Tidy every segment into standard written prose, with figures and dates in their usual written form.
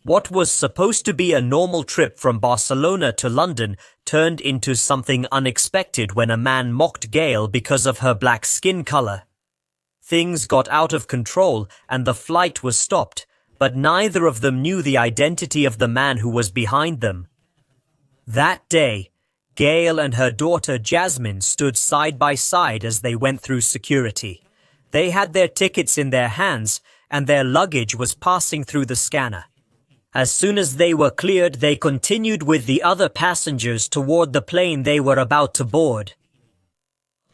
What was supposed to be a normal trip from Barcelona to London turned into something unexpected when a man mocked Gail because of her black skin color. Things got out of control and the flight was stopped, but neither of them knew the identity of the man who was behind them. That day, Gail and her daughter Jasmine stood side by side as they went through security. They had their tickets in their hands and their luggage was passing through the scanner. As soon as they were cleared, they continued with the other passengers toward the plane they were about to board.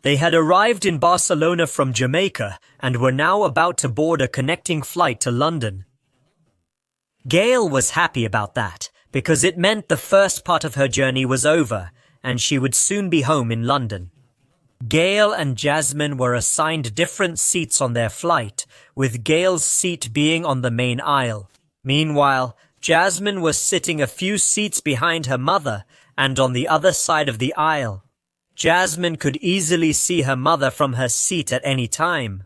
They had arrived in Barcelona from Jamaica and were now about to board a connecting flight to London. Gail was happy about that because it meant the first part of her journey was over and she would soon be home in London. Gail and Jasmine were assigned different seats on their flight, with Gail's seat being on the main aisle. Meanwhile, Jasmine was sitting a few seats behind her mother and on the other side of the aisle. Jasmine could easily see her mother from her seat at any time.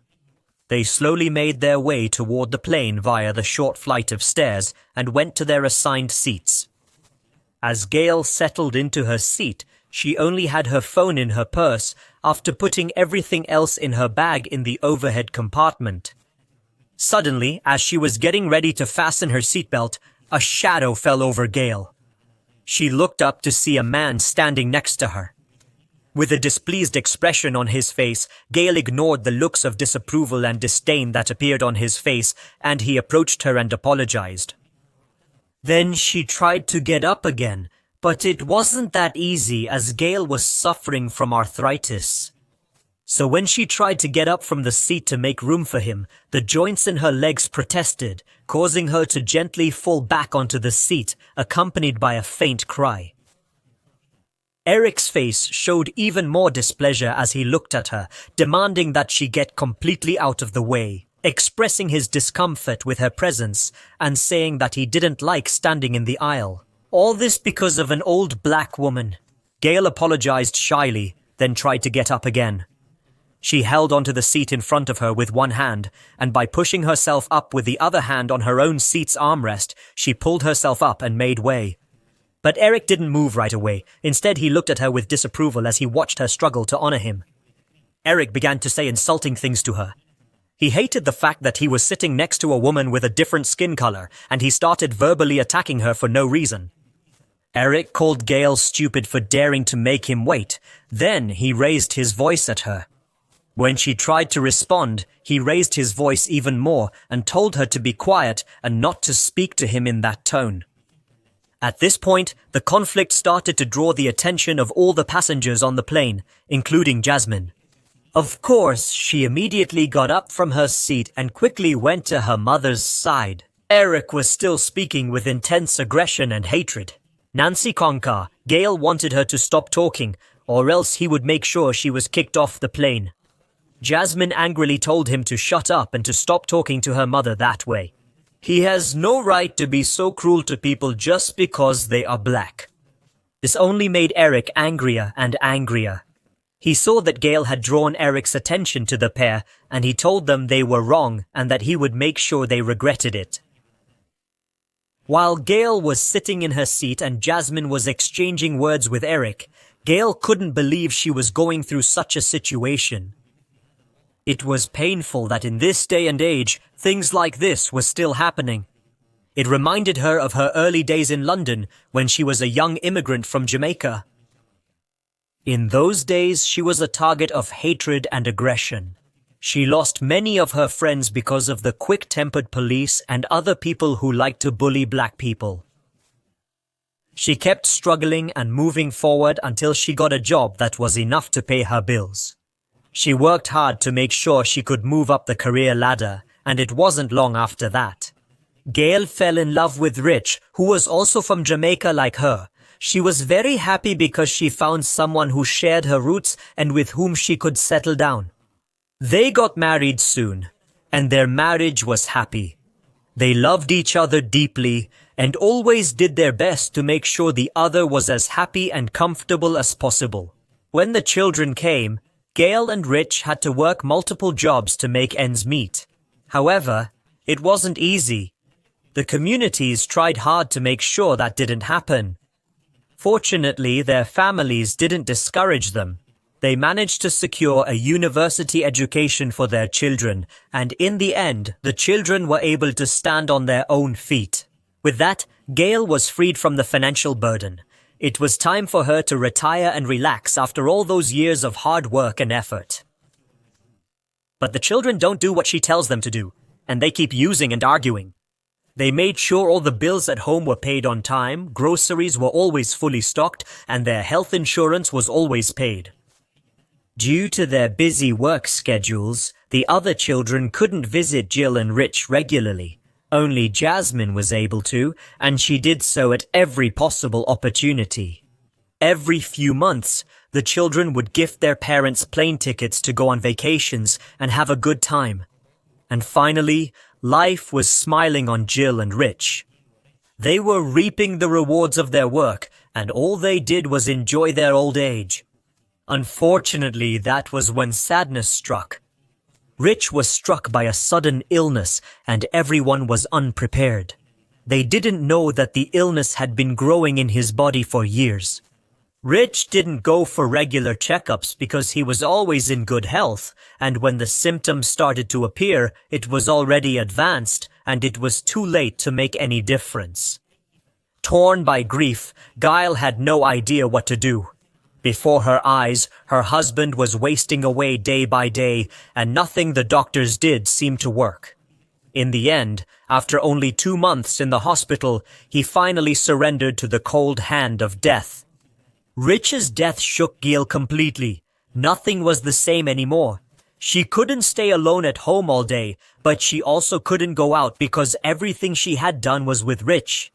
They slowly made their way toward the plane via the short flight of stairs and went to their assigned seats. As Gail settled into her seat, she only had her phone in her purse after putting everything else in her bag in the overhead compartment. Suddenly, as she was getting ready to fasten her seatbelt, a shadow fell over Gail. She looked up to see a man standing next to her. With a displeased expression on his face, Gail ignored the looks of disapproval and disdain that appeared on his face, and he approached her and apologized. Then she tried to get up again, but it wasn't that easy as Gail was suffering from arthritis. So when she tried to get up from the seat to make room for him, the joints in her legs protested, causing her to gently fall back onto the seat, accompanied by a faint cry. Eric's face showed even more displeasure as he looked at her, demanding that she get completely out of the way, expressing his discomfort with her presence and saying that he didn't like standing in the aisle. All this because of an old black woman. Gail apologized shyly, then tried to get up again. She held onto the seat in front of her with one hand, and by pushing herself up with the other hand on her own seat's armrest, she pulled herself up and made way. But Eric didn't move right away. Instead, he looked at her with disapproval as he watched her struggle to honor him. Eric began to say insulting things to her. He hated the fact that he was sitting next to a woman with a different skin color, and he started verbally attacking her for no reason. Eric called Gail stupid for daring to make him wait. Then he raised his voice at her. When she tried to respond, he raised his voice even more and told her to be quiet and not to speak to him in that tone. At this point, the conflict started to draw the attention of all the passengers on the plane, including Jasmine. Of course, she immediately got up from her seat and quickly went to her mother's side. Eric was still speaking with intense aggression and hatred. Nancy Concar, Gail wanted her to stop talking, or else he would make sure she was kicked off the plane. Jasmine angrily told him to shut up and to stop talking to her mother that way. He has no right to be so cruel to people just because they are black. This only made Eric angrier and angrier. He saw that Gail had drawn Eric's attention to the pair, and he told them they were wrong and that he would make sure they regretted it. While Gail was sitting in her seat and Jasmine was exchanging words with Eric, Gail couldn't believe she was going through such a situation. It was painful that in this day and age, things like this were still happening. It reminded her of her early days in London when she was a young immigrant from Jamaica. In those days, she was a target of hatred and aggression. She lost many of her friends because of the quick-tempered police and other people who liked to bully black people. She kept struggling and moving forward until she got a job that was enough to pay her bills. She worked hard to make sure she could move up the career ladder, and it wasn't long after that. Gail fell in love with Rich, who was also from Jamaica like her. She was very happy because she found someone who shared her roots and with whom she could settle down. They got married soon, and their marriage was happy. They loved each other deeply and always did their best to make sure the other was as happy and comfortable as possible. When the children came, Gail and Rich had to work multiple jobs to make ends meet. However, it wasn't easy. The communities tried hard to make sure that didn't happen. Fortunately, their families didn't discourage them. They managed to secure a university education for their children, and in the end, the children were able to stand on their own feet. With that, Gail was freed from the financial burden. It was time for her to retire and relax after all those years of hard work and effort. But the children don't do what she tells them to do, and they keep using and arguing. They made sure all the bills at home were paid on time, groceries were always fully stocked, and their health insurance was always paid. Due to their busy work schedules, the other children couldn't visit Jill and Rich regularly. Only Jasmine was able to, and she did so at every possible opportunity. Every few months, the children would gift their parents plane tickets to go on vacations and have a good time. And finally, life was smiling on Jill and Rich. They were reaping the rewards of their work, and all they did was enjoy their old age. Unfortunately, that was when sadness struck. Rich was struck by a sudden illness, and everyone was unprepared. They didn't know that the illness had been growing in his body for years. Rich didn't go for regular checkups because he was always in good health, and when the symptoms started to appear, it was already advanced, and it was too late to make any difference. Torn by grief, Gail had no idea what to do. Before her eyes, her husband was wasting away day by day, and nothing the doctors did seemed to work. In the end, after only 2 months in the hospital, he finally surrendered to the cold hand of death. Rich's death shook Gail completely. Nothing was the same anymore. She couldn't stay alone at home all day, but she also couldn't go out because everything she had done was with Rich.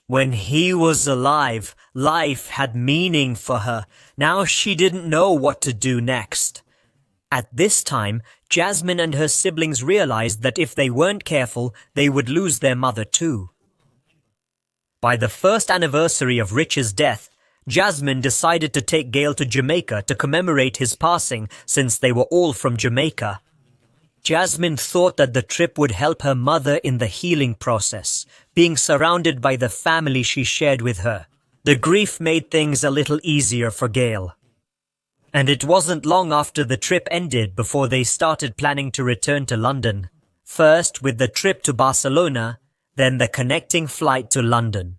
When he was alive, life had meaning for her. Now she didn't know what to do next. At this time, Jasmine and her siblings realized that if they weren't careful, they would lose their mother too. By the first anniversary of Rich's death, Jasmine decided to take Gail to Jamaica to commemorate his passing since they were all from Jamaica. Jasmine thought that the trip would help her mother in the healing process, being surrounded by the family she shared with her. The grief made things a little easier for Gail. And it wasn't long after the trip ended before they started planning to return to London. First with the trip to Barcelona, then the connecting flight to London.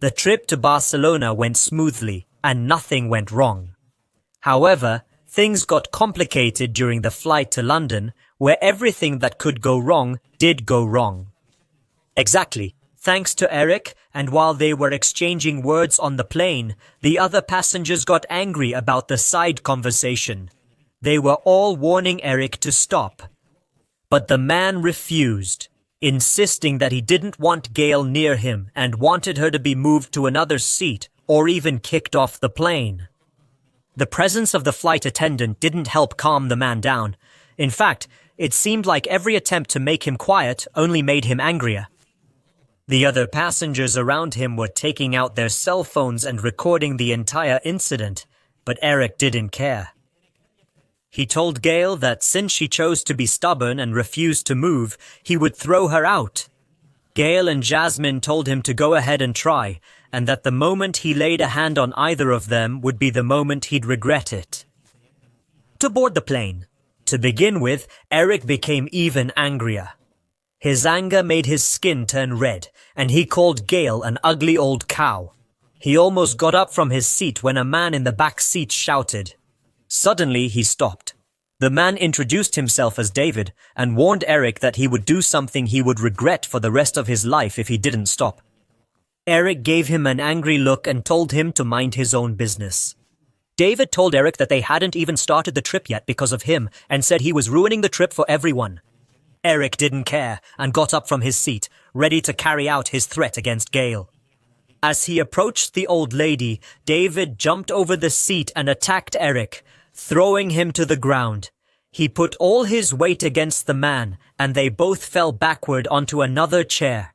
The trip to Barcelona went smoothly and nothing went wrong. However, things got complicated during the flight to London, where everything that could go wrong did go wrong. Exactly, thanks to Eric, and while they were exchanging words on the plane, the other passengers got angry about the side conversation. They were all warning Eric to stop. But the man refused, insisting that he didn't want Gail near him and wanted her to be moved to another seat or even kicked off the plane. The presence of the flight attendant didn't help calm the man down. In fact, it seemed like every attempt to make him quiet only made him angrier. The other passengers around him were taking out their cell phones and recording the entire incident, but Eric didn't care. He told Gail that since she chose to be stubborn and refused to move, he would throw her out. Gail and Jasmine told him to go ahead and try, and that the moment he laid a hand on either of them would be the moment he'd regret it. To board the plane. To begin with, Eric became even angrier. His anger made his skin turn red, and he called Gail an ugly old cow. He almost got up from his seat when a man in the back seat shouted. Suddenly, he stopped. The man introduced himself as David and warned Eric that he would do something he would regret for the rest of his life if he didn't stop. Eric gave him an angry look and told him to mind his own business. David told Eric that they hadn't even started the trip yet because of him and said he was ruining the trip for everyone. Eric didn't care and got up from his seat, ready to carry out his threat against Gail. As he approached the old lady, David jumped over the seat and attacked Eric, throwing him to the ground. He put all his weight against the man, and they both fell backward onto another chair.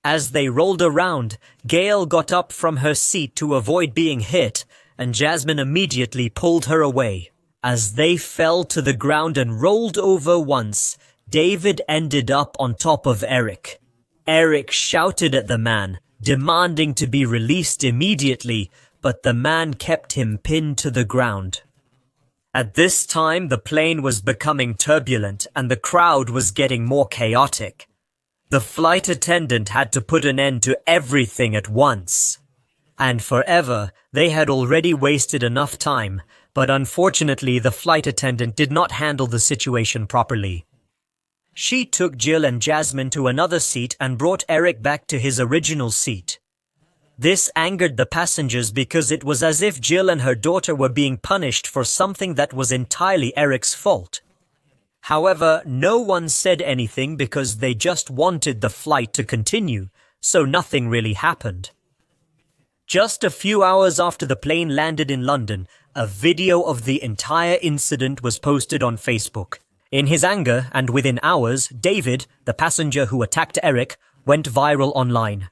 As they rolled around, Gail got up from her seat to avoid being hit, and Jasmine immediately pulled her away. As they fell to the ground and rolled over once, David ended up on top of Eric. Eric shouted at the man, demanding to be released immediately, but the man kept him pinned to the ground. At this time, the plane was becoming turbulent and the crowd was getting more chaotic. The flight attendant had to put an end to everything at once. And forever, they had already wasted enough time, but unfortunately the flight attendant did not handle the situation properly. She took Jill and Jasmine to another seat and brought Eric back to his original seat. This angered the passengers because it was as if Jill and her daughter were being punished for something that was entirely Eric's fault. However, no one said anything because they just wanted the flight to continue, so nothing really happened. Just a few hours after the plane landed in London, a video of the entire incident was posted on Facebook. In his anger, and within hours, David, the passenger who attacked Eric, went viral online.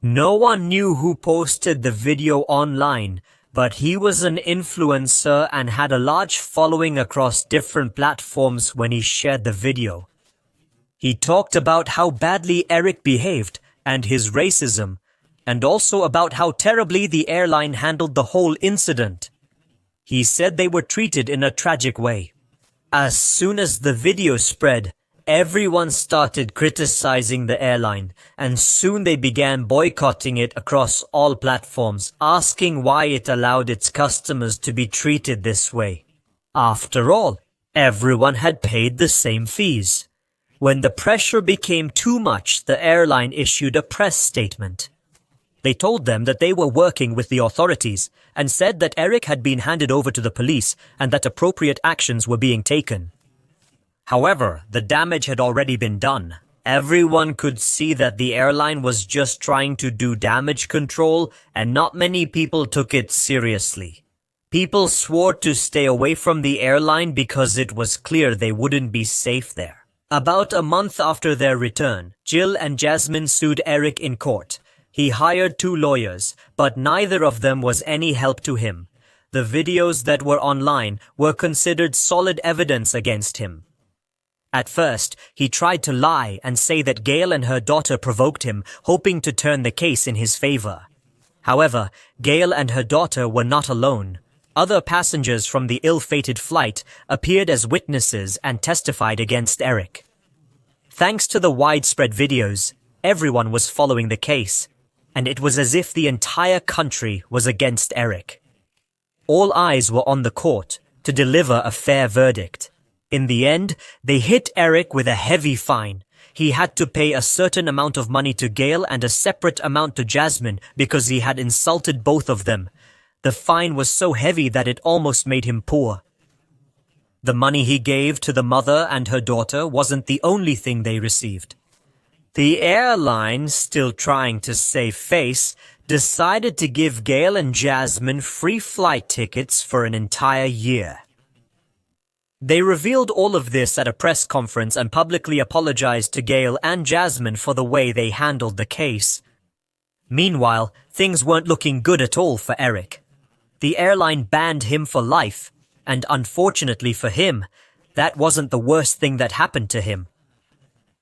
No one knew who posted the video online, but he was an influencer and had a large following across different platforms when he shared the video. He talked about how badly Eric behaved and his racism, and also about how terribly the airline handled the whole incident. He said they were treated in a tragic way. As soon as the video spread, everyone started criticizing the airline, and soon they began boycotting it across all platforms, asking why it allowed its customers to be treated this way. After all, everyone had paid the same fees. When the pressure became too much, the airline issued a press statement. They told them that they were working with the authorities and said that Eric had been handed over to the police and that appropriate actions were being taken. However, the damage had already been done. Everyone could see that the airline was just trying to do damage control, and not many people took it seriously. People swore to stay away from the airline because it was clear they wouldn't be safe there. About a month after their return, Jill and Jasmine sued Eric in court. He hired 2 lawyers, but neither of them was any help to him. The videos that were online were considered solid evidence against him. At first, he tried to lie and say that Gail and her daughter provoked him, hoping to turn the case in his favor. However, Gail and her daughter were not alone. Other passengers from the ill-fated flight appeared as witnesses and testified against Eric. Thanks to the widespread videos, everyone was following the case, and it was as if the entire country was against Eric. All eyes were on the court to deliver a fair verdict. In the end, they hit Eric with a heavy fine. He had to pay a certain amount of money to Gail and a separate amount to Jasmine because he had insulted both of them. The fine was so heavy that it almost made him poor. The money he gave to the mother and her daughter wasn't the only thing they received. The airline, still trying to save face, decided to give Gail and Jasmine free flight tickets for an entire year. They revealed all of this at a press conference and publicly apologized to Gail and Jasmine for the way they handled the case. Meanwhile, things weren't looking good at all for Eric. The airline banned him for life, and unfortunately for him, that wasn't the worst thing that happened to him.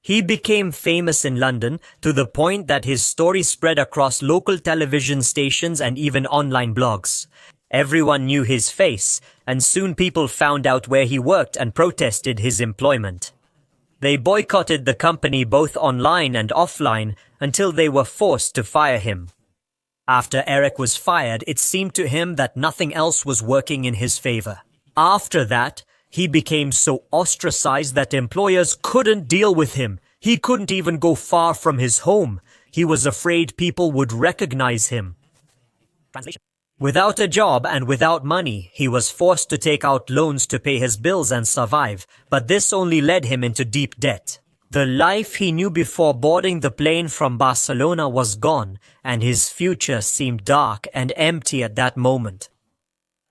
He became famous in London to the point that his story spread across local television stations and even online blogs. Everyone knew his face, and soon people found out where he worked and protested his employment. They boycotted the company both online and offline until they were forced to fire him. After Eric was fired, it seemed to him that nothing else was working in his favor. After that, he became so ostracized that employers couldn't deal with him. He couldn't even go far from his home. He was afraid people would recognize him. Translation. Without a job and without money, he was forced to take out loans to pay his bills and survive, but this only led him into deep debt. The life he knew before boarding the plane from Barcelona was gone, and his future seemed dark and empty at that moment.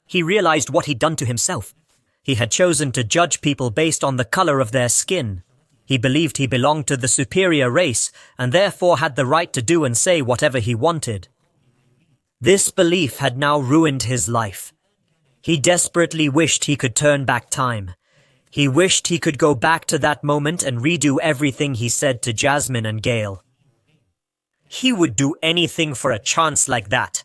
He realized what he'd done to himself. He had chosen to judge people based on the color of their skin. He believed he belonged to the superior race, and therefore had the right to do and say whatever he wanted. This belief had now ruined his life. He desperately wished he could turn back time. He wished he could go back to that moment and redo everything he said to Jasmine and Gail. He would do anything for a chance like that.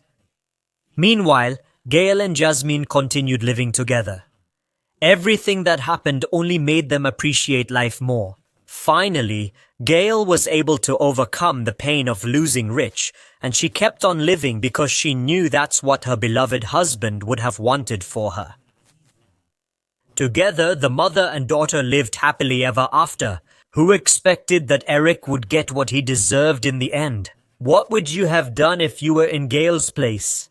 Meanwhile, Gail and Jasmine continued living together. Everything that happened only made them appreciate life more. Finally, Gail was able to overcome the pain of losing Rich, and she kept on living because she knew that's what her beloved husband would have wanted for her. Together, the mother and daughter lived happily ever after. Who expected that Eric would get what he deserved in the end? What would you have done if you were in Gail's place?